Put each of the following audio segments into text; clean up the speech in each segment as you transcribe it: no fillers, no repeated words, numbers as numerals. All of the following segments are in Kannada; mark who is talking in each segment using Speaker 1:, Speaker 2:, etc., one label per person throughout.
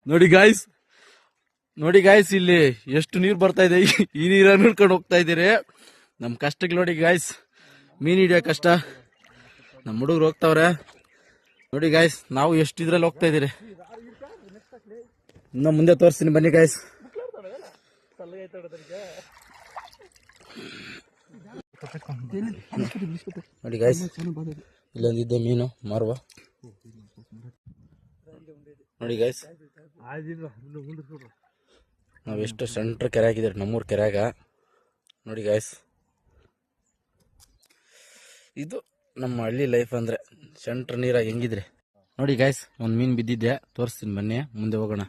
Speaker 1: ನೋಡಿ ಗಾಯ್ಸ್ ಇಲ್ಲಿ ಎಷ್ಟು ನೀರು ಬರ್ತಾ ಇದೆ. ಈ ನೀರನ್ನು ಹಿಡ್ಕೊಂಡು ಹೋಗ್ತಾ ಇದ್ದೀರಿ. ನಮ್ ಕಷ್ಟಕ್ಕೆ ನೋಡಿ ಗಾಯ್ಸ್, ಮೀನ್ ಹಿಡಿಯೋ ಕಷ್ಟ. ನಮ್ಮ ಹುಡುಗರು ಹೋಗ್ತಾವ್ರೆ ನೋಡಿ ಗಾಯ್ಸ್. ನಾವು ಎಷ್ಟು ಇದ್ರಲ್ಲಿ ಹೋಗ್ತಾ ಇದೀರಿ ಇನ್ನ ಮುಂದೆ ತೋರಿಸ್ತೀನಿ ಬನ್ನಿ ಗಾಯ್ಸ್. ನೋಡಿ ಗಾಯ್ಸ್, ಇಲ್ಲೊಂದಿದ್ದೆ ಮೀನು ಮಾರುವ. ನೋಡಿ ಗಾಯ್ಸ್, ನಾವೆಷ್ಟು ಸೆಂಟ್ರ್ ಕೆರೆ ಹಾಕಿದ್ದೀರಿ ನಮ್ಮೂರು ಕೆರೆಯಾಗ. ನೋಡಿ ಗಾಯ್ಸ್, ಇದು ನಮ್ಮ ಹಳ್ಳಿ ಲೈಫ್ ಅಂದ್ರೆ ಸೆಂಟ್ರ್ ನೀರಾಗ ಹೆಂಗಿದ್ರೆ. ನೋಡಿ ಗಾಯ್ಸ್, ಒಂದು ಮೀನು ಬಿದ್ದಿದ್ದೆ, ತೋರಿಸ್ತೀನಿ ಬನ್ನಿ, ಮುಂದೆ ಹೋಗೋಣ.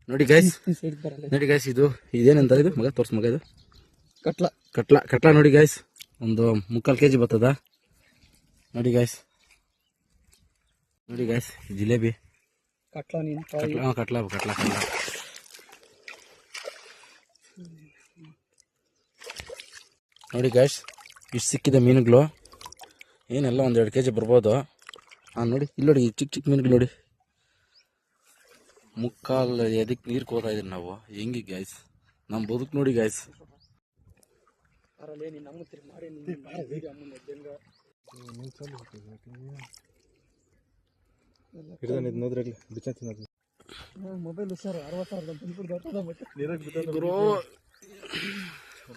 Speaker 1: ನೋಡಿ ಗಾಯ್ಸ್, ಇದು ಇದೇನಂತ ಇದು ಮಗ ತೋರ್ಸ್ ಮಗ, ಇದು ಕಟ್ಲ ನೋಡಿ ಗಾಯ್ಸ್, ಒಂದು 3/4 kg ಬರ್ತದ. ನೋಡಿ ಗಾಯ್ಸ್ ಜಿಲೇಬಿ ಕಟ್ಲ. ನೋಡಿ ಗಾಯ್ಸ್, ಇಷ್ಟು ಸಿಕ್ಕಿದ ಮೀನುಗಳು ಏನೆಲ್ಲ 1-2 kg ಬರ್ಬೋದು. ನೋಡಿ ಇಲ್ಲಿ ನೋಡಿ, ಚಿಕ್ಕ ಮೀನುಗಳು ನೋಡಿ, 3/4 ಎದಕ್ಕೆ ನೀರು ಕೋತಾ ಇದೀವಿ ನಾವು. ಹೆಂಗಿ ಗಾಯ್ಸ್ ನಮ್ಮ ಬದುಕು ನೋಡಿ ಗಾಯ್ಸ್.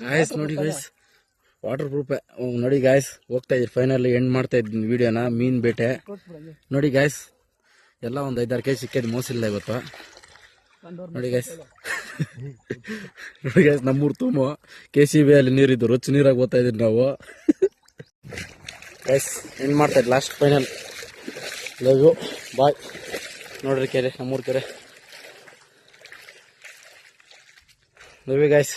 Speaker 1: ಗಾಯ್ಸ್ ನೋಡಿ ಗಾಯ್ಸ್, ವಾಟರ್ ಪ್ರೂಫ್. ನೋಡಿ ಗಾಯ್ಸ್, ಹೋಗ್ತಾ ಇದ್ರಿ ಫೈನಲ್ ಎಂಡ್ ಮಾಡ್ತಾ ಇದ್ದೀನಿ ವಿಡಿಯೋನ. ಮೀನ್ ಬೇಟೆ ನೋಡಿ ಗಾಯ್ಸ್, ಎಲ್ಲ ಒಂದು 5-6 kg ಸಿಕ್ಕಿದ್ದು, ಮೋಸಿಲ್ಲ ಇವತ್ತು. ನೋಡಿ ಗಾಯ್ಸ್ ನಮ್ಮೂರು ತುಂಬ KCB ಅಲ್ಲಿ ನೀರಿದ್ದು ರುಚಿ ನೀರಾಗಿ ಓದ್ತಾ ಇದ್ದೀವಿ ನಾವು ಗಾಯ್ಸ್. ಎಂಡ್ ಮಾಡ್ತಾ ಇದ್ವಿ last final. Love you, bye. ನೋಡ್ರಿ ಕೆರೆ, ನಮ್ಮೂರು ಕೆರೆ. Love you guys.